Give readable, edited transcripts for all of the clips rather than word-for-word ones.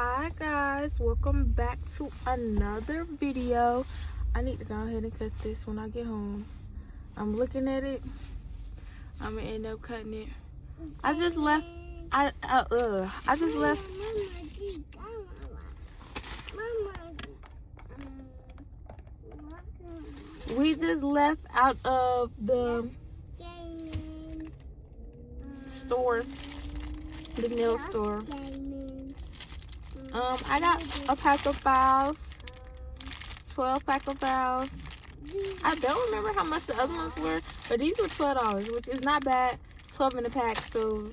Hi guys, welcome back to another video. I need to go ahead and cut this when I get home. I'm looking at it. I'm gonna end up cutting it. I just left. We just left out of the store, the nail store. I got a pack of files, 12 pack of files. I don't remember how much the other ones were, but these were $12, which is not bad. 12 in a pack, so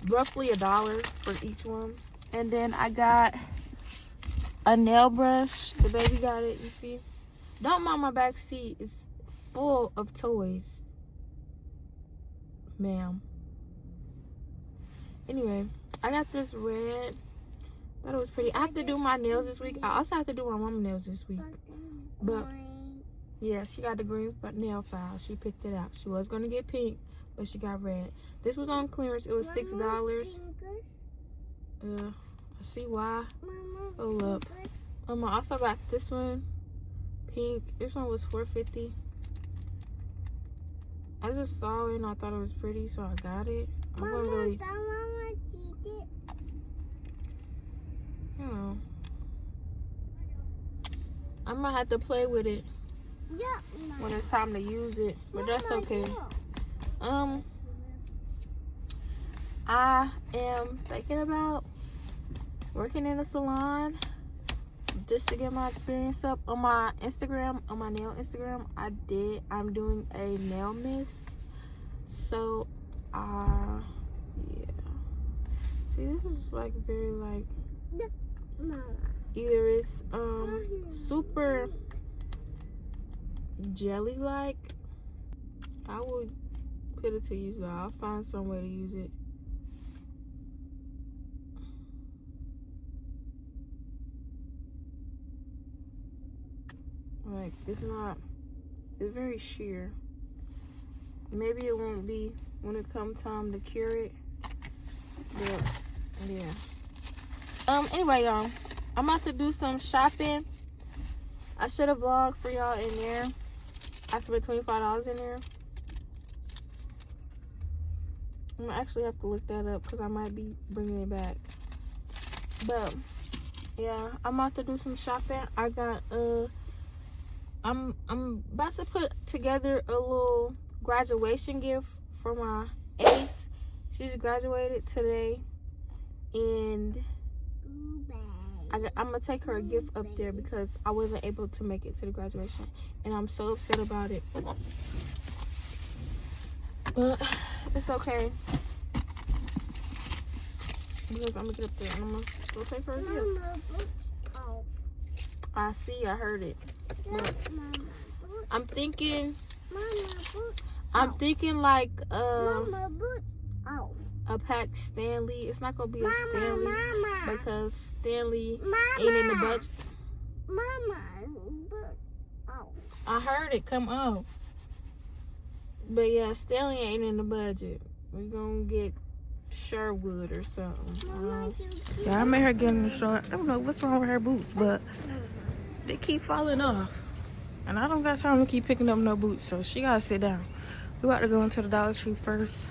roughly $1 for each one. And then I got a nail brush. The baby got it, you see. Don't mind my back seat. It's full of toys, ma'am. Anyway, I got this red. Thought it was pretty. I have to do my nails this week. I also have to do my mama nails this week. But yeah, she got the green nail file. She picked it out. She was gonna get pink, but she got red. This was on clearance. It was $6. I see why. Hold up. I also got this one, pink. This one was $4.50. I just saw it and I thought it was pretty, so I got it. I'm gonna really. I might have to play with it when it's time to use it, but that's okay. I am thinking about working in a salon just to get my experience up. On my Instagram, on my nail Instagram, I'm doing a nail miss. So, yeah. See, this is like very like. Either it's super jelly like. I would put it to use though. I'll find some way to use it. Like it's very sheer. Maybe it won't be when it comes time to cure it. But yeah. Anyway, y'all, I'm about to do some shopping. I should have vlogged for y'all in there. I spent $25 in there. I'm gonna actually have to look that up because I might be bringing it back. But yeah, I'm about to do some shopping. I got I'm about to put together a little graduation gift for my ace. She's graduated today, and I'm gonna take her a gift up there because I wasn't able to make it to the graduation, and I'm so upset about it. But it's okay because I'm gonna get up there and I'm gonna go take her a gift. I see, I heard it. But I'm thinking like a pack Stanley. It's not gonna be a Stanley because Stanley ain't in the budget. I heard it come off. But yeah, Stanley ain't in the budget. We're gonna get Sherwood or something. Yeah, I made her get in the short. I don't know what's wrong with her boots, but they keep falling off. And I don't got time to keep picking up no boots, so she gotta sit down. We about to go into the Dollar Tree first.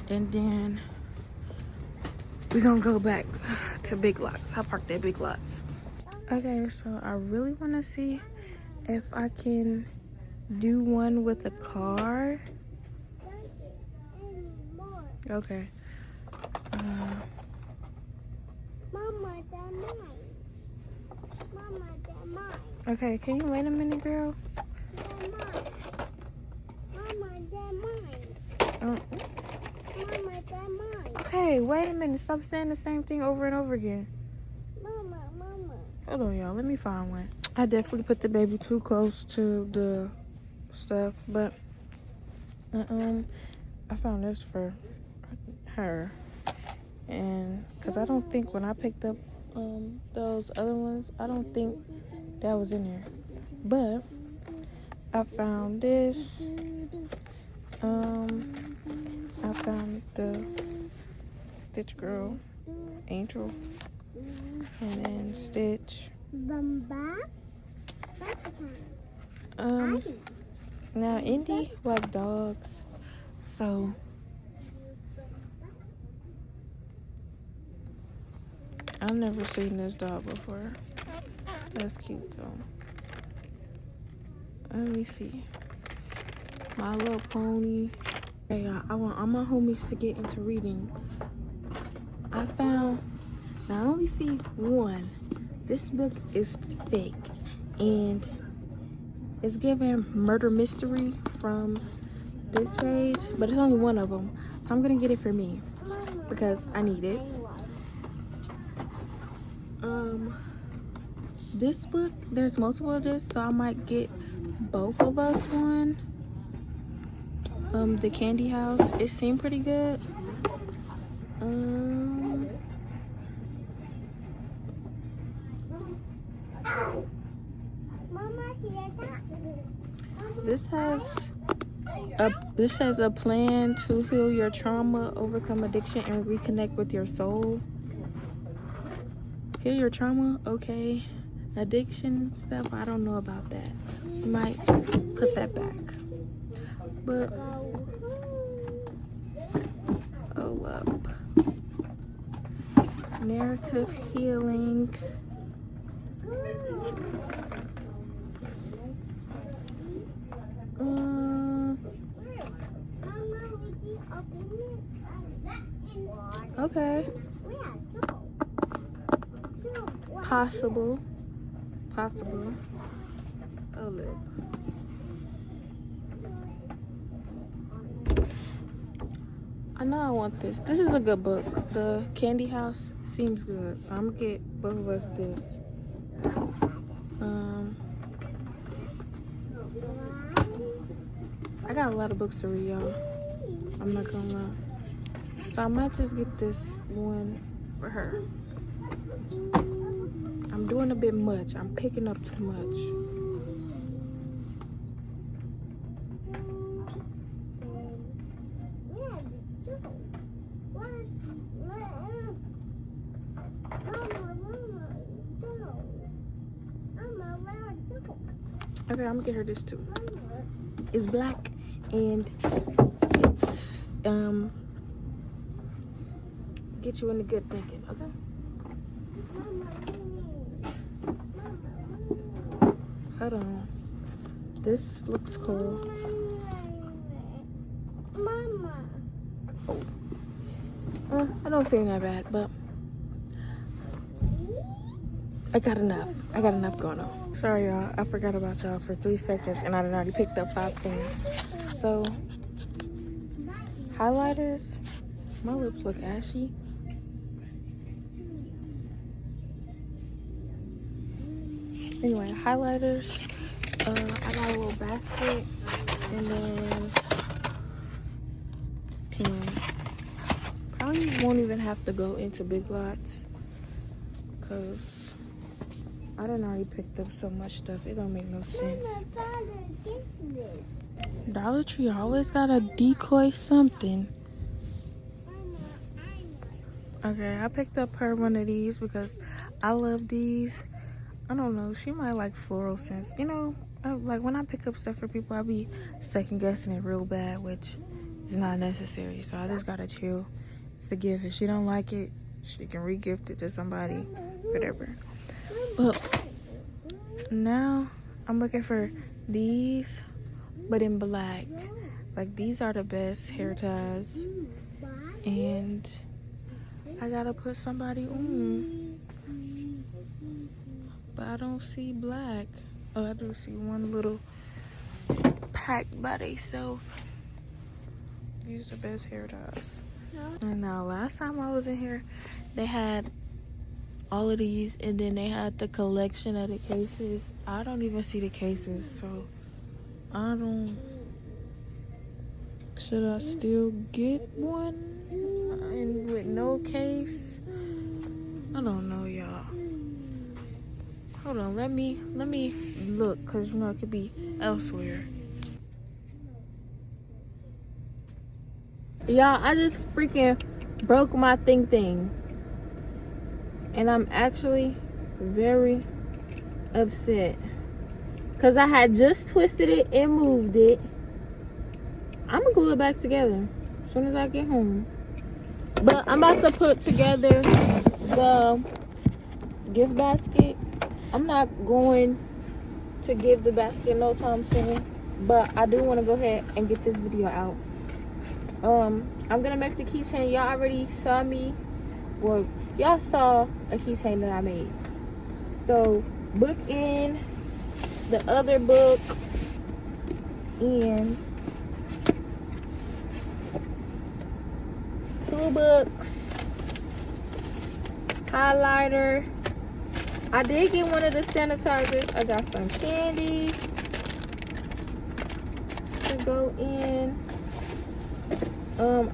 And then we're gonna go back to Big Lots. I parked at Big Lots. Okay, so I really wanna see if I can do one with a car. Okay. Mama, they're mine. Mama, they're mine. Okay, can you wait a minute, girl? They're mine. Mama, they're mine. Mama, they're mine. Okay, wait a minute. Stop saying the same thing over and over again. Mama. Hold on, y'all. Let me find one. I definitely put the baby too close to the stuff, but I found this for her. And because I don't think when I picked up those other ones, I don't think that was in there. But I found this. I found the Stitch Girl Central. And then Stitch. Now Indy like dogs, so I've never seen this dog before. That's cute though. Let me see. My Little Pony. Hey y'all, I want all my homies to get into reading. I only see one. This book is thick and it's giving murder mystery from this page, but it's only one of them. So I'm gonna get it for me because I need it. This book, there's multiple of this, so I might get both of us one. The Candy House, it seemed pretty good. This has a plan to heal your trauma, overcome addiction, and reconnect with your soul. Heal your trauma, okay. Addiction stuff, I don't know about that. Might put that back. But up. Narrative healing. Okay. Possible. Oh, look. I know I want this. This is a good book. The Candy House seems good, so I'm gonna get both of us this. I got a lot of books to read, y'all. I'm not gonna lie. So I might just get this one for her. I'm doing a bit much. I'm picking up too much. Okay, I'm gonna get her this too. It's black and it's get you in the good thinking, okay? Hold on. This looks cool. Mama. I don't seem that bad, but I got enough going on. Sorry, y'all. I forgot about y'all for 3 seconds, and I done already picked up 5 things. So, highlighters. My lips look ashy. Anyway, highlighters. I got a little basket, and then pens. Probably won't even have to go into Big Lots, because I done already picked up so much stuff. It don't make no sense. Dollar Tree always got a decoy something. Okay, I picked up her one of these because I love these. I don't know, she might like floral scents. You know, like when I pick up stuff for people, I be second guessing it real bad, which is not necessary. So I just gotta chill. It's a gift. If she don't like it, she can re-gift it to somebody, whatever. But now I'm looking for these, but in black. Like, these are the best hair ties, and I gotta put somebody on, but I don't see black. Oh, I do see one little pack by themselves. These are the best hair ties. And now, last time I was in here, they had all of these, and then they had the collection of the cases. I don't even see the cases, so I don't. Should I still get one and with no case? I don't know, y'all. Hold on, let me look, cause you know it could be elsewhere. Y'all, I just freaking broke my thing. And I'm actually very upset. Because I had just twisted it and moved it. I'm going to glue it back together as soon as I get home. But I'm about to put together the gift basket. I'm not going to give the basket no time soon. But I do want to go ahead and get this video out. I'm going to make the keychain. Y'all already saw me. Well, y'all saw a keychain that I made. So, book in the other book and 2 books, highlighter. I did get one of the sanitizers. I got some candy to go in.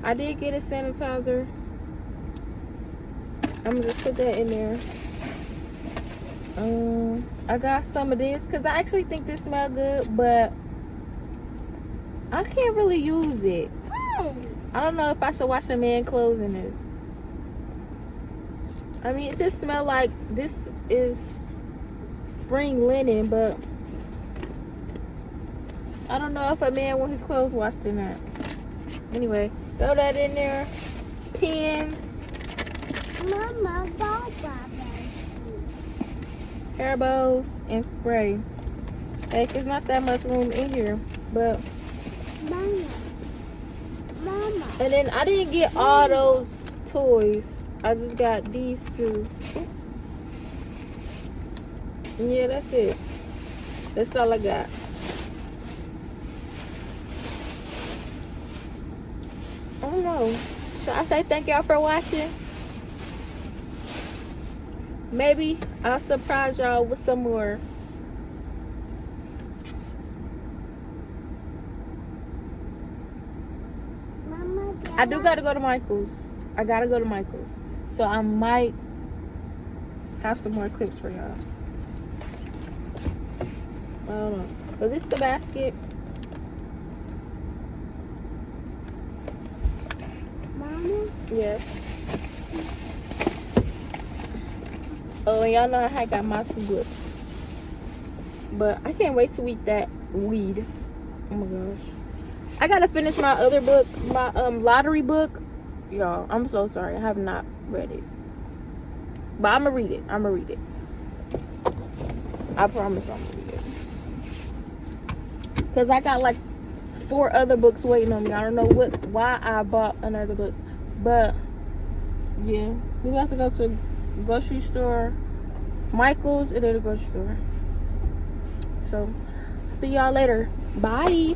I did get a sanitizer. I'm gonna just put that in there. I got some of this because I actually think this smells good, but I can't really use it. I don't know if I should wash a man's clothes in this. I mean, it just smells like this is spring linen, but I don't know if a man wants his clothes washed or not. Anyway, throw that in there. Pins. Mama, go, Hair bows and spray. Heck, there's not that much room in here, but Mama. and then I didn't get all those toys. I just got these 2. Oops. Yeah, that's it. That's all I got. I don't know. Should I say thank y'all for watching? Maybe I'll surprise y'all with some more. Mama, I do gotta go to Michael's. I gotta go to Michael's. So I might have some more clips for y'all. I don't know. But this is the basket. Mama. Yes. Oh, and y'all know I got my 2 books. But I can't wait to eat that weed. Oh my gosh. I gotta finish my other book, my lottery book. Y'all, I'm so sorry. I have not read it. But I'm gonna read it. I promise I'm gonna read it. Because I got like 4 other books waiting on me. I don't know why I bought another book. But yeah, we have to go to grocery store, Michael's, and then the grocery store. So see y'all later. Bye.